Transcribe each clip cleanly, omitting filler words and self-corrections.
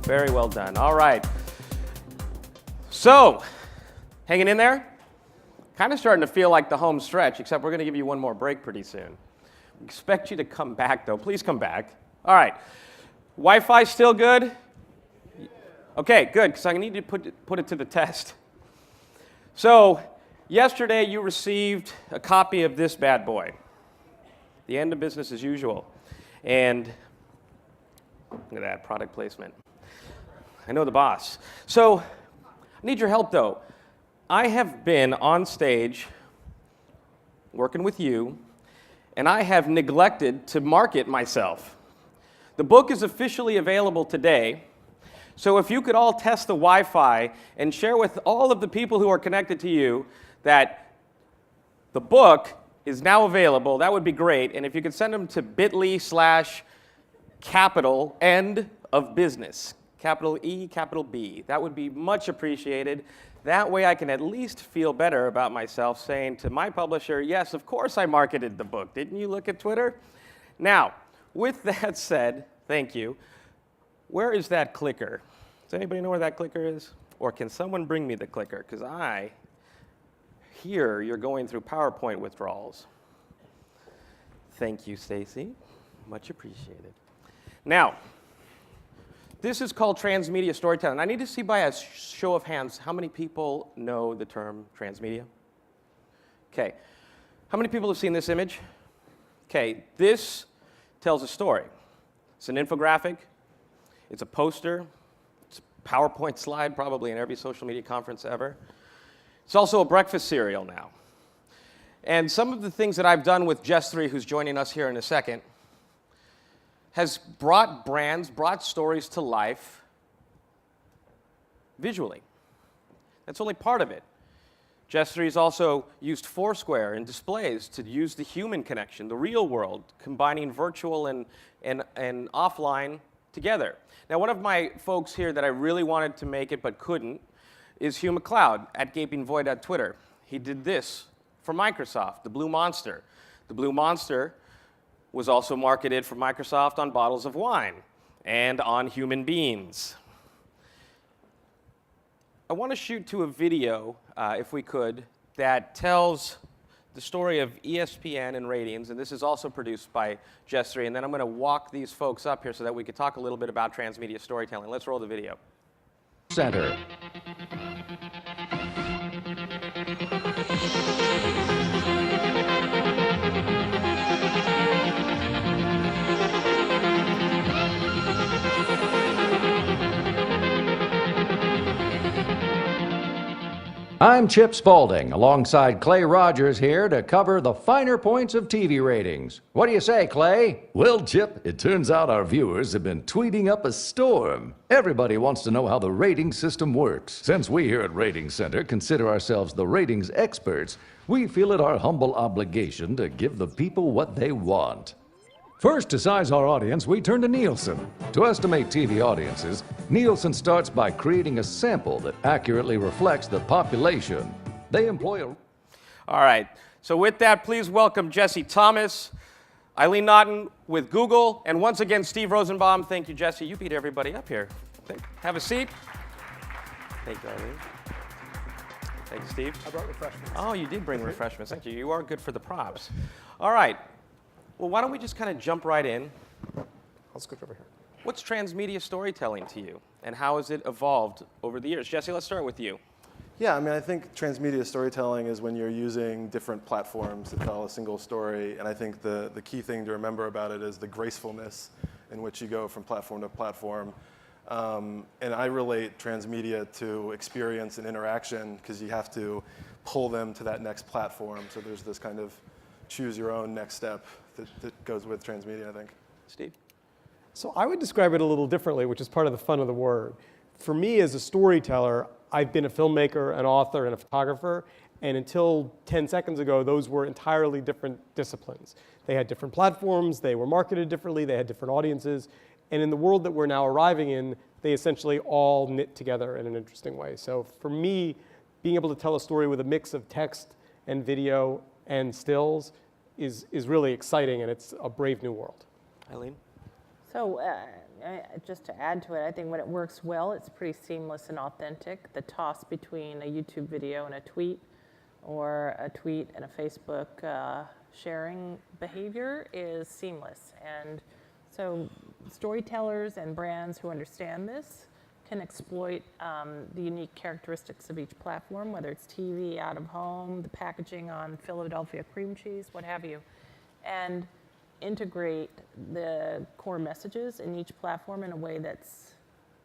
Very well done. All right. So, hanging in there? Kind of starting to feel like the home stretch, except we're going to give you one more break pretty soon. We expect you to come back, though. Please come back. All right. Wi-Fi still good? Okay, good, because I need to put it to the test. So, yesterday you received a copy of this bad boy, The End of Business as Usual. And look at that, product placement. I know the boss. So, I need your help, though. I have been on stage working with you, and I have neglected to market myself. The book is officially available today, so if you could all test the Wi-Fi and share with all of the people who are connected to you that the book is now available, that would be great. And if you could send them to bit.ly/capital end of business, capital E, capital B, that would be much appreciated. That way I can at least feel better about myself saying to my publisher, yes, of course I marketed the book. Didn't you look at Twitter? Now, with that said, thank you. Where is that clicker? Does anybody know where that clicker is? Or can someone bring me the clicker? Because I hear you're going through PowerPoint withdrawals. Thank you, Stacy. Much appreciated. Now, this is called Transmedia Storytelling. I need to see by a show of hands how many people know the term transmedia. Okay. How many people have seen this image? Okay, this tells a story. It's an infographic. It's a poster. It's a PowerPoint slide, probably in every social media conference ever. It's also a breakfast cereal now. And some of the things that I've done with Jess 3, who's joining us here in a second, has brought brands, brought stories to life visually. That's only part of it. Jess 3 has also used Foursquare and displays to use the human connection, the real world, combining virtual and offline together. Now, one of my folks here that I really wanted to make it but couldn't is Hugh McLeod at Gaping Void at Twitter. He did this for Microsoft, the Blue Monster. The Blue Monster was also marketed for Microsoft on bottles of wine and on human beings. I want to shoot to a video, if we could, that tells the story of ESPN and ratings, and this is also produced by Jess 3, and then I'm going to walk these folks up here so that we could talk a little bit about transmedia storytelling. Let's roll the video. Center. I'm Chip Spaulding, alongside Clay Rogers here to cover the finer points of TV ratings. What do you say, Clay? Well, Chip, it turns out our viewers have been tweeting up a storm. Everybody wants to know how the rating system works. Since we here at Ratings Center consider ourselves the ratings experts, we feel it our humble obligation to give the people what they want. First, to size our audience, we turn to Nielsen. To estimate TV audiences, Nielsen starts by creating a sample that accurately reflects the population. They employ a... All right. So with that, please welcome Jesse Thomas, Eileen Naughton with Google, and once again, Steve Rosenbaum. Thank you, Jesse. You beat everybody up here. Have a seat. Thank you, Eileen. Thank you, Steve. I brought refreshments. Oh, you did bring refreshments. Thank you. You are good for the props. All right. Well, why don't we just kind of jump right in? I'll scoot over here. What's transmedia storytelling to you, and how has it evolved over the years? Jesse, let's start with you. Yeah, I mean, I think transmedia storytelling is when you're using different platforms to tell a single story, and I think the key thing to remember about it is the gracefulness in which you go from platform to platform. And I relate transmedia to experience and interaction because you have to pull them to that next platform. So there's this kind of choose your own next step that goes with transmedia, I think. Steve? So I would describe it a little differently, which is part of the fun of the word. For me as a storyteller, I've been a filmmaker, an author, and a photographer, and until 10 seconds ago, those were entirely different disciplines. They had different platforms, they were marketed differently, they had different audiences, and in the world that we're now arriving in, they essentially all knit together in an interesting way. So for me, being able to tell a story with a mix of text and video and stills is really exciting, and it's a brave new world. Eileen? So just to add to it, I think when it works well, it's pretty seamless and authentic. The toss between a YouTube video and a tweet, or a tweet and a Facebook sharing behavior is seamless. And so storytellers and brands who understand this can exploit the unique characteristics of each platform, whether it's TV, out of home, the packaging on Philadelphia cream cheese, what have you, and integrate the core messages in each platform in a way that's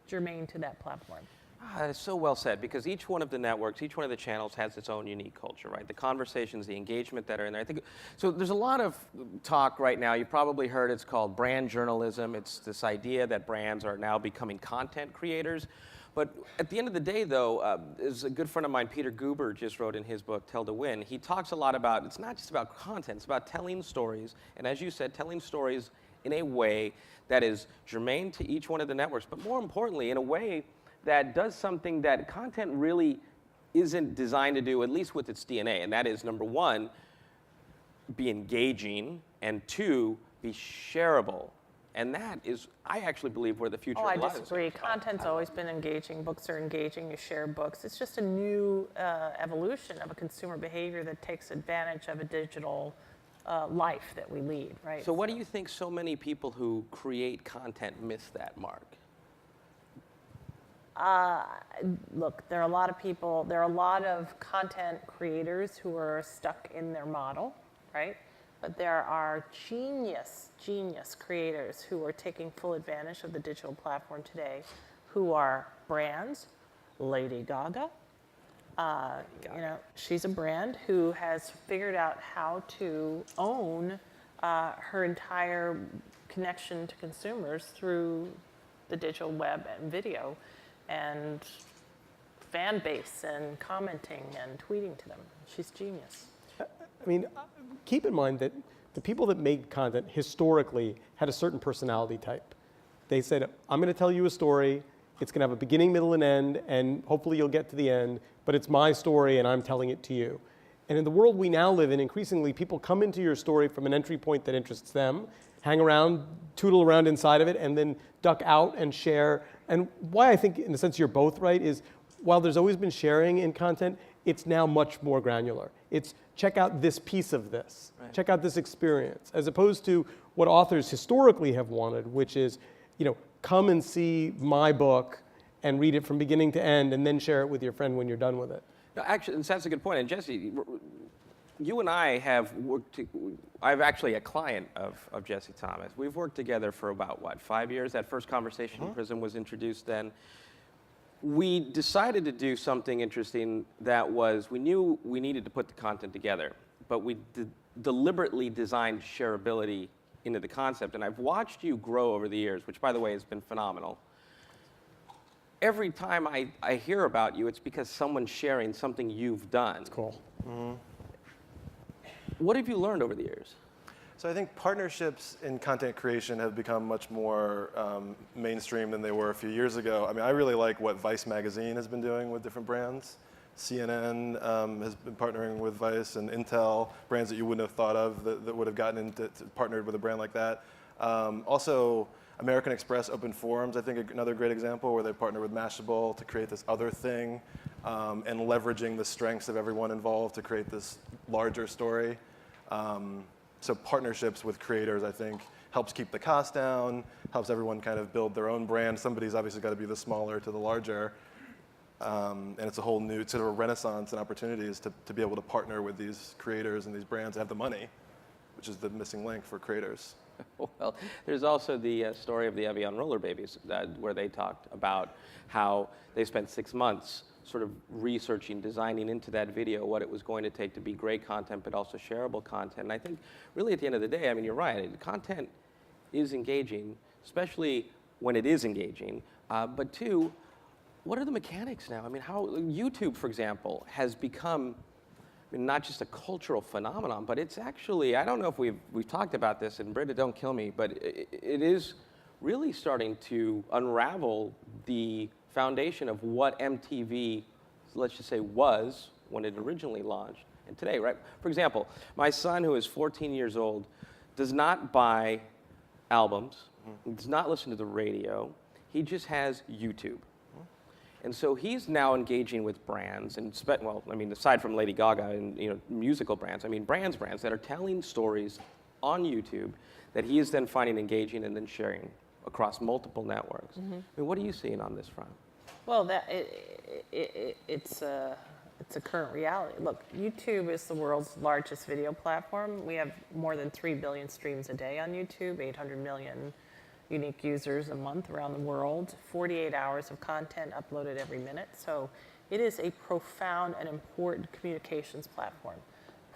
germane to that platform. It's so well said, because each one of the networks, each one of the channels has its own unique culture, right? The conversations, the engagement that are in there. I think so. There's a lot of talk right now. You probably heard it's called brand journalism. It's this idea that brands are now becoming content creators. But at the end of the day, though, as a good friend of mine, Peter Guber, just wrote in his book, Tell to Win, he talks a lot about, it's not just about content, it's about telling stories. And as you said, telling stories in a way that is germane to each one of the networks, but more importantly, in a way that does something that content really isn't designed to do, at least with its DNA. And that is, number one, be engaging, and two, be shareable. And that is, I actually believe, where the future I lies. disagree. Content's always been engaging. Books are engaging. You share books. It's just a new evolution of a consumer behavior that takes advantage of a digital life that we lead, right? So what do you think so many people who create content miss that mark? Look, there are a lot of people, there are a lot of content creators who are stuck in their model, right? But there are genius creators who are taking full advantage of the digital platform today, who are brands. Lady Gaga, you know, she's a brand who has figured out how to own her entire connection to consumers through the digital web and video, and fan base and commenting and tweeting to them. She's genius. I mean, keep in mind that the people that made content historically had a certain personality type. They said, I'm going to tell you a story, it's going to have a beginning, middle, and end, and hopefully you'll get to the end, but it's my story and I'm telling it to you. And in the world we now live in, increasingly people come into your story from an entry point that interests them, hang around, tootle around inside of it, and then duck out and share. And why I think, in a sense, you're both right, is while there's always been sharing in content, it's now much more granular. It's check out this piece of this, right. Check out this experience, as opposed to what authors historically have wanted, which is, you know, come and see my book and read it from beginning to end, and then share it with your friend when you're done with it. No, actually, that's a good point. And Jesse, you and I have worked, I'm actually a client of Jesse Thomas. We've worked together for about, what, 5 years? That first conversation in prison was introduced then. We decided to do something interesting that was, we knew we needed to put the content together, but we deliberately designed shareability into the concept. And I've watched you grow over the years, which, by the way, has been phenomenal. Every time I hear about you, it's because someone's sharing something you've done. That's cool. Mm-hmm. What have you learned over the years? So I think partnerships in content creation have become much more mainstream than they were a few years ago. I mean, I really like what Vice magazine has been doing with different brands. CNN has been partnering with Vice, and Intel, brands that you wouldn't have thought of that would have gotten into partnered with a brand like that. Also, American Express Open Forums, I think, another great example where they partnered with Mashable to create this other thing, and leveraging the strengths of everyone involved to create this larger story. So partnerships with creators, I think, helps keep the cost down, helps everyone kind of build their own brand. Somebody's obviously got to be the smaller to the larger. And it's a whole new sort of a renaissance and opportunities to be able to partner with these creators and these brands that have the money, which is the missing link for creators. Well, there's also the story of the Evian roller babies, where they talked about how they spent 6 months sort of researching, designing into that video what it was going to take to be great content, but also shareable content. And I think really at the end of the day, I mean, you're right, content is engaging, especially when it is engaging. But two, what are the mechanics now? I mean, how YouTube, for example, has become, I mean, not just a cultural phenomenon, but it's actually, I don't know if we've talked about this, and Britta, don't kill me, but it is really starting to unravel the foundation of what MTV, let's just say, was when it originally launched, and today, right? For example, my son, who is 14 years old, does not buy albums. He does not listen to the radio. He just has YouTube. And so he's now engaging with brands, and well, I mean, aside from Lady Gaga and musical brands, I mean brands that are telling stories on YouTube that he is then finding engaging and then sharing across multiple networks. I mean, what are you seeing on this front? Well, it's a current reality. Look, YouTube is the world's largest video platform. We have more than 3 billion streams a day on YouTube, 800 million unique users a month around the world, 48 hours of content uploaded every minute. So it is a profound and important communications platform,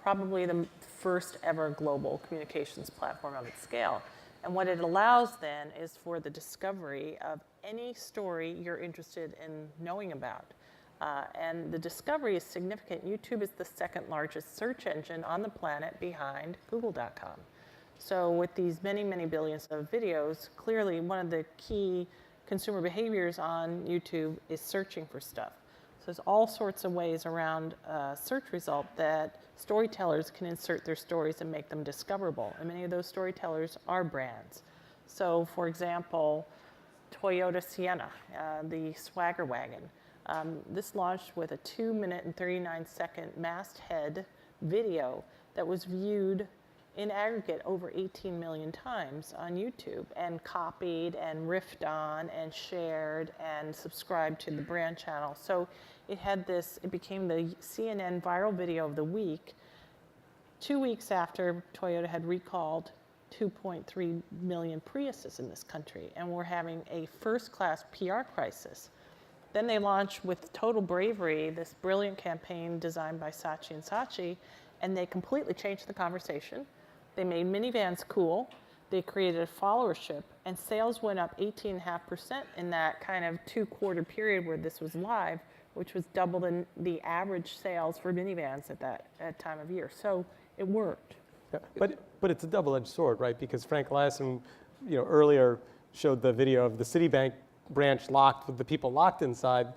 probably the first ever global communications platform of its scale. And what it allows then is for the discovery of any story you're interested in knowing about. And the discovery is significant. YouTube is the second largest search engine on the planet behind Google.com. So with these many, many billions of videos, clearly one of the key consumer behaviors on YouTube is searching for stuff. So there's all sorts of ways around a search result that storytellers can insert their stories and make them discoverable. And many of those storytellers are brands. So for example, Toyota Sienna, the Swagger wagon. This launched with a 2-minute and 39-second masthead video that was viewed in aggregate over 18 million times on YouTube and copied and riffed on and shared and subscribed to the brand channel. So it became the CNN viral video of the week 2 weeks after Toyota had recalled 2.3 million Priuses in this country, and we're having a first-class PR crisis. Then they launched with total bravery this brilliant campaign designed by Saatchi and Saatchi, and they completely changed the conversation. They made minivans cool. They created a followership, and sales went up 18.5% in that kind of 2-quarter period where this was live, which was double the average sales for minivans at that time of year. So it worked. Yeah, but it's a double-edged sword, right? Because Frank Lassen, earlier showed the video of the Citibank branch locked with the people locked inside.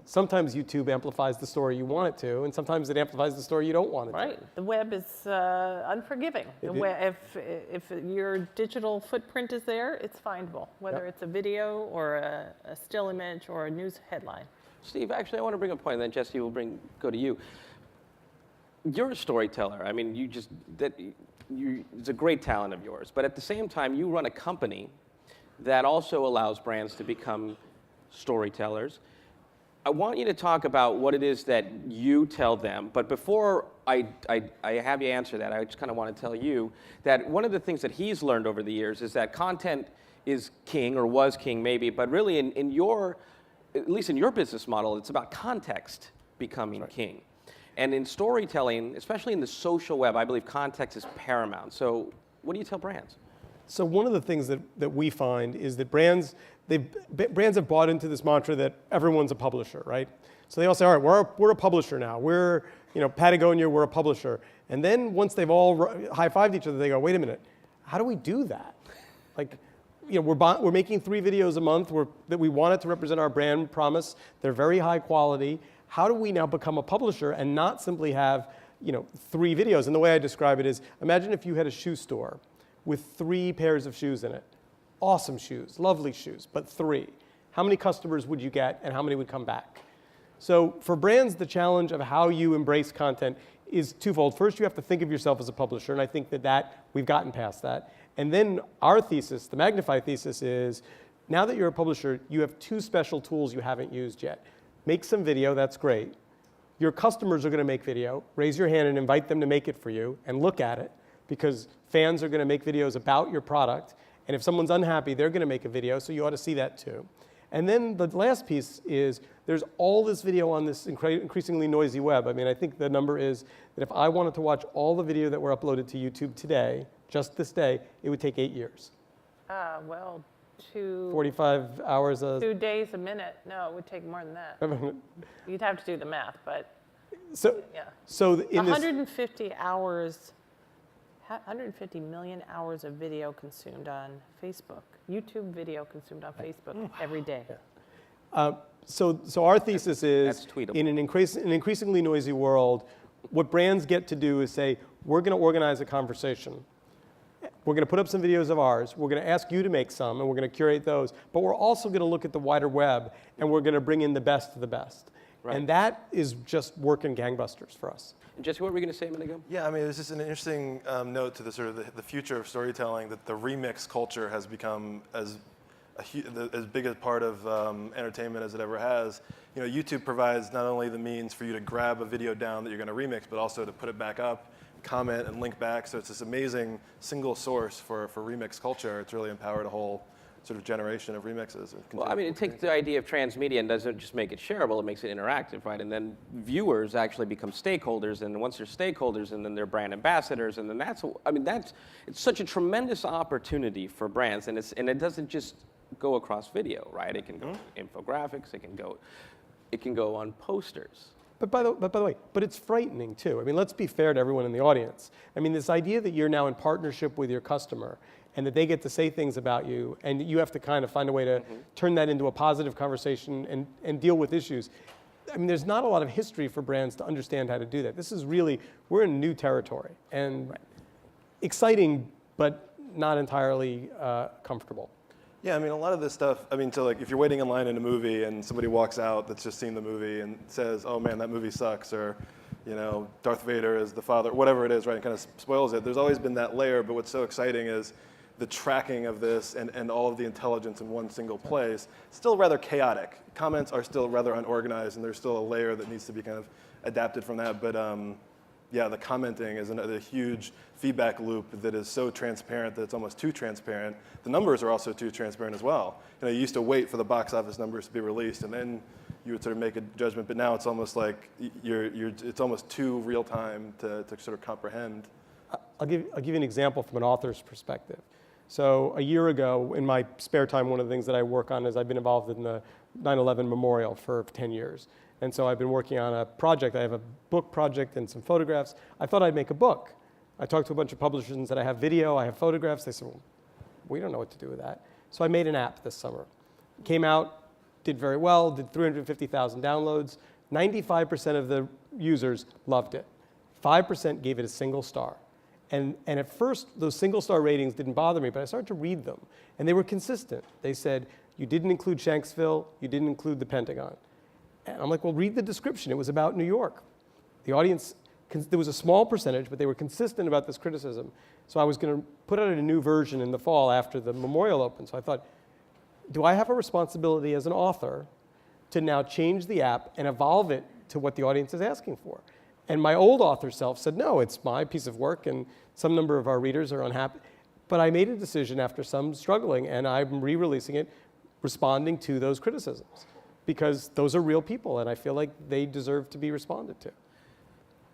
Sometimes YouTube amplifies the story you want it to, and sometimes it amplifies the story you don't want it to. Right. The web is unforgiving. If your digital footprint is there, it's findable, whether it's a video or a still image or a news headline. Steve, actually, I want to bring a point, and then Jesse will go to you. You're a storyteller. I mean, it's a great talent of yours. But at the same time, you run a company that also allows brands to become storytellers. I want you to talk about what it is that you tell them. But before I have you answer that, I just kind of want to tell you that one of the things that he's learned over the years is that content is king, or was king maybe, but really at least in your business model, it's about context becoming king. And in storytelling, especially in the social web, I believe context is paramount. So what do you tell brands? So one of the things that we find is that brands have bought into this mantra that everyone's a publisher, right? So they all say, all right, we're a publisher now. We're, Patagonia, we're a publisher. And then once they've all high-fived each other, they go, wait a minute, how do we do that? Like, we're making 3 videos a month that we wanted to represent our brand promise. They're very high quality. How do we now become a publisher and not simply have, 3 videos? And the way I describe it is, imagine if you had a shoe store with 3 pairs of shoes in it. Awesome shoes, lovely shoes, but 3. How many customers would you get and how many would come back? So for brands, the challenge of how you embrace content is twofold. First, you have to think of yourself as a publisher, and I think that we've gotten past that. And then our thesis, the Magnify thesis, is now that you're a publisher, you have 2 special tools you haven't used yet. Make some video, that's great. Your customers are going to make video. Raise your hand and invite them to make it for you and look at it, because fans are going to make videos about your product. And if someone's unhappy, they're going to make a video, so you ought to see that too. And then the last piece is there's all this video on this increasingly noisy web. I mean, I think the number is that if I wanted to watch all the video that were uploaded to YouTube today, just this day, it would take 8 years. 45 hours 2 days a minute. No, it would take more than that. You'd have to do the math, but yeah. So in 150 hours, 150 million hours of video consumed on Facebook. YouTube video consumed on Facebook every day. Yeah. So our thesis is, in an increasingly noisy world, what brands get to do is say, we're going to organize a conversation. we're going to put up some videos of ours, we're going to ask you to make some, and we're going to curate those, but we're also going to look at the wider web, and we're going to bring in the best of the best. Right. And that is just working gangbusters for us. And Jesse, what were we going to say a minute ago? Yeah, I mean, it's just an interesting note to the sort of the future of storytelling, that the remix culture has become as big a part of entertainment as it ever has. You know, YouTube provides not only the means for you to grab a video down that you're going to remix, but also to put it back up, comment, and link back. So it's this amazing single source for remix culture. It's really empowered a whole sort of generation of remixes. Well, I mean, it takes the idea of transmedia and doesn't just make it shareable, it makes it interactive, right? And then viewers actually become stakeholders, and once they're stakeholders, and then they're brand ambassadors, and then it's such a tremendous opportunity for brands, and it doesn't just go across video, right? It can go infographics, it can go on posters. But by the way, it's frightening too. I mean, let's be fair to everyone in the audience. I mean, this idea that you're now in partnership with your customer and that they get to say things about you, and you have to kind of find a way to turn that into a positive conversation and deal with issues. I mean, there's not a lot of history for brands to understand how to do that. This is really, we're in new territory, and exciting, but not entirely comfortable. Yeah, I mean, a lot of this stuff, I mean, so like if you're waiting in line in a movie and somebody walks out that's just seen the movie and says, oh man, that movie sucks, or, you know, Darth Vader is the father, whatever it is, right, it kind of spoils it. There's always been that layer, but what's so exciting is the tracking of this and all of the intelligence in one single place. It's still rather chaotic. Comments are still rather unorganized, and there's still a layer that needs to be kind of adapted from that. But yeah, the commenting is a huge feedback loop that is so transparent that it's almost too transparent. The numbers are also too transparent as well. You know, you used to wait for the box office numbers to be released, and then you would sort of make a judgment. But now it's almost like it's almost too real time to sort of comprehend. I'll give you an example from an author's perspective. So a year ago, in my spare time, one of the things that I work on is I've been involved in the 9/11 memorial for 10 years. And so I've been working on a project. I have a book project and some photographs. I thought I'd make a book. I talked to a bunch of publishers and said, I have video, I have photographs. They said, well, we don't know what to do with that. So I made an app this summer. It came out, did very well, did 350,000 downloads. 95% of the users loved it. 5% gave it a single star. And at first, those single star ratings didn't bother me, but I started to read them. And they were consistent. They said, you didn't include Shanksville, you didn't include the Pentagon. And I'm like, well, read the description. It was about New York. The audience, there was a small percentage, but they were consistent about this criticism. So I was going to put out a new version in the fall after the memorial opened. So I thought, do I have a responsibility as an author to now change the app and evolve it to what the audience is asking for? And my old author self said, no, it's my piece of work, and some number of our readers are unhappy. But I made a decision after some struggling, and I'm re-releasing it, responding to those criticisms. Because those are real people, and I feel like they deserve to be responded to.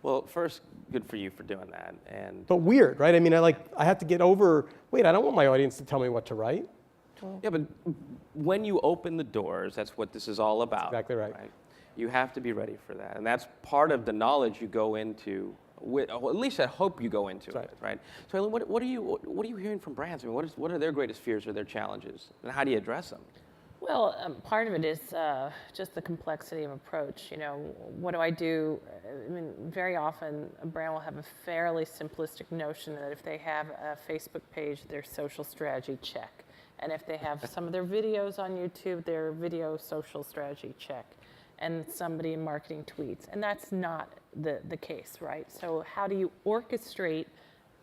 Well, first, good for you for doing that. But weird, right? I mean, I had to get over, wait, I don't want my audience to tell me what to write. Yeah, but when you open the doors, that's what this is all about. Exactly right. You have to be ready for that. And that's part of the knowledge you go into, or at least I hope you go into it, right? So Eileen, what are you hearing from brands? I mean, what are their greatest fears or their challenges? And how do you address them? Well, part of it is just the complexity of approach. You know, what do I do? I mean, very often a brand will have a fairly simplistic notion that if they have a Facebook page, their social strategy, check. And if they have some of their videos on YouTube, their video social strategy, check. And somebody in marketing tweets. And that's not the case, right? So how do you orchestrate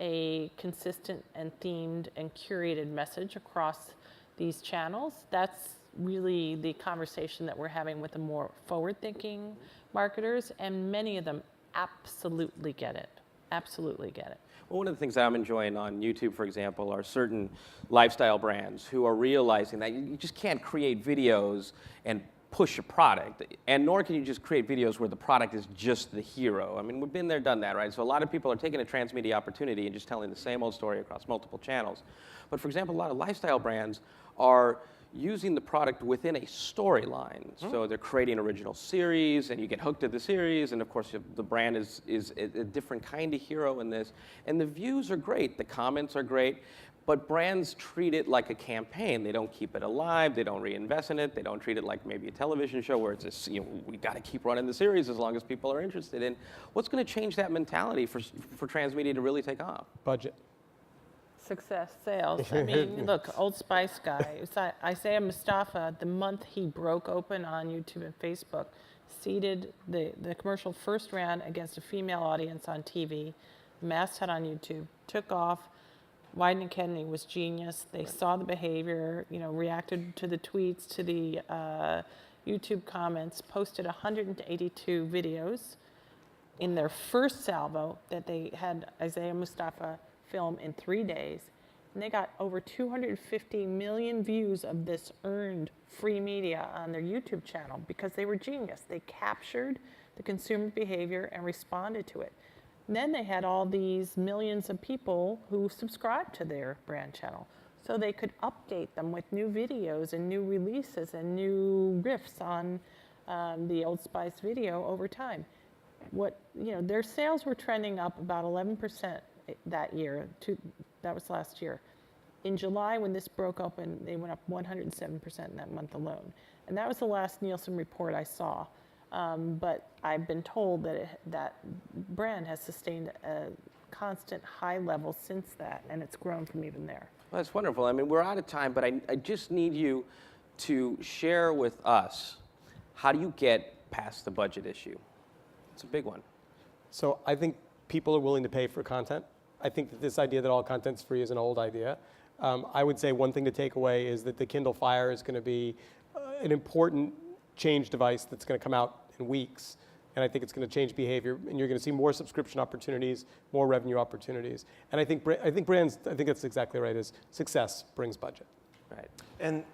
a consistent and themed and curated message across these channels? That's really the conversation that we're having with the more forward-thinking marketers, and many of them absolutely get it. Absolutely get it. Well, one of the things that I'm enjoying on YouTube, for example, are certain lifestyle brands who are realizing that you just can't create videos and push a product, and nor can you just create videos where the product is just the hero. I mean, we've been there, done that, right? So a lot of people are taking a transmedia opportunity and just telling the same old story across multiple channels. But for example, a lot of lifestyle brands are using the product within a storyline. So they're creating original series, and you get hooked to the series, and of course the brand is a different kind of hero in this. And the views are great, the comments are great, but brands treat it like a campaign. They don't keep it alive, they don't reinvest in it, they don't treat it like maybe a television show where it's just, you know, we gotta keep running the series as long as people are interested in. What's gonna change that mentality for transmedia to really take off? Budget. Success, sales. I mean, look, Old Spice guy, Isaiah Mustafa, the month he broke open on YouTube and Facebook, seeded the commercial first ran against a female audience on TV, masthead on YouTube, took off. Wyden and Kennedy was genius. They saw the behavior, reacted to the tweets, to the YouTube comments, posted 182 videos in their first salvo that they had Isaiah Mustafa film in 3 days. And they got over 250 million views of this earned free media on their YouTube channel because they were genius. They captured the consumer behavior and responded to it. And then they had all these millions of people who subscribed to their brand channel. So they could update them with new videos and new releases and new riffs on the Old Spice video over time. Their sales were trending up about 11% that year. That was last year. In July, when this broke open, they went up 107% in that month alone. And that was the last Nielsen report I saw. But I've been told that that brand has sustained a constant high level since that, and it's grown from even there. Well, that's wonderful. I mean, we're out of time, but I just need you to share with us, how do you get past the budget issue? It's a big one. So I think people are willing to pay for content. I think that this idea that all content's free is an old idea. I would say one thing to take away is that the Kindle Fire is going to be an important change device that's going to come out in weeks. And I think it's going to change behavior, and you're going to see more subscription opportunities, more revenue opportunities. And I think brands, I think that's exactly right, is success brings budget. Right. And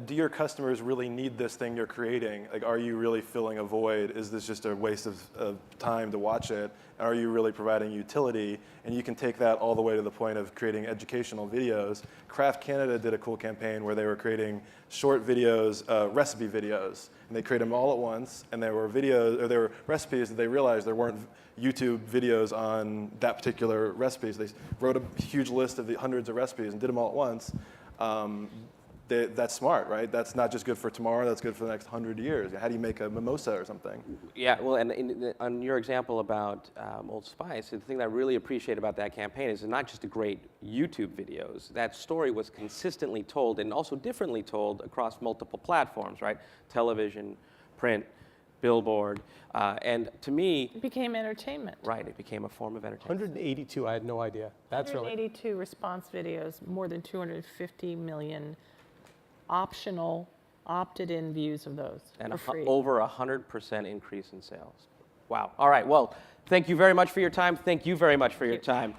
do your customers really need this thing you're creating? Like, are you really filling a void? Is this just a waste of time to watch it? Are you really providing utility? And you can take that all the way to the point of creating educational videos. Craft Canada did a cool campaign where they were creating short videos, recipe videos, and they created them all at once. And there were videos, or there were recipes that they realized there weren't YouTube videos on that particular recipes. They wrote a huge list of the hundreds of recipes and did them all at once. That's smart, right? That's not just good for tomorrow, that's good for the next 100 years. How do you make a mimosa or something? Yeah, well, and on your example about Old Spice, the thing that I really appreciate about that campaign is it's not just the great YouTube videos. That story was consistently told and also differently told across multiple platforms, right? Television, print, billboard, and to me... It became entertainment. Right, it became a form of entertainment. 182, I had no idea. That's 182 response videos, more than 250 million optional, opted-in views of those And for free. Over 100% increase in sales. Wow. All right, well, thank you very much for your time. Thank you very much for your time.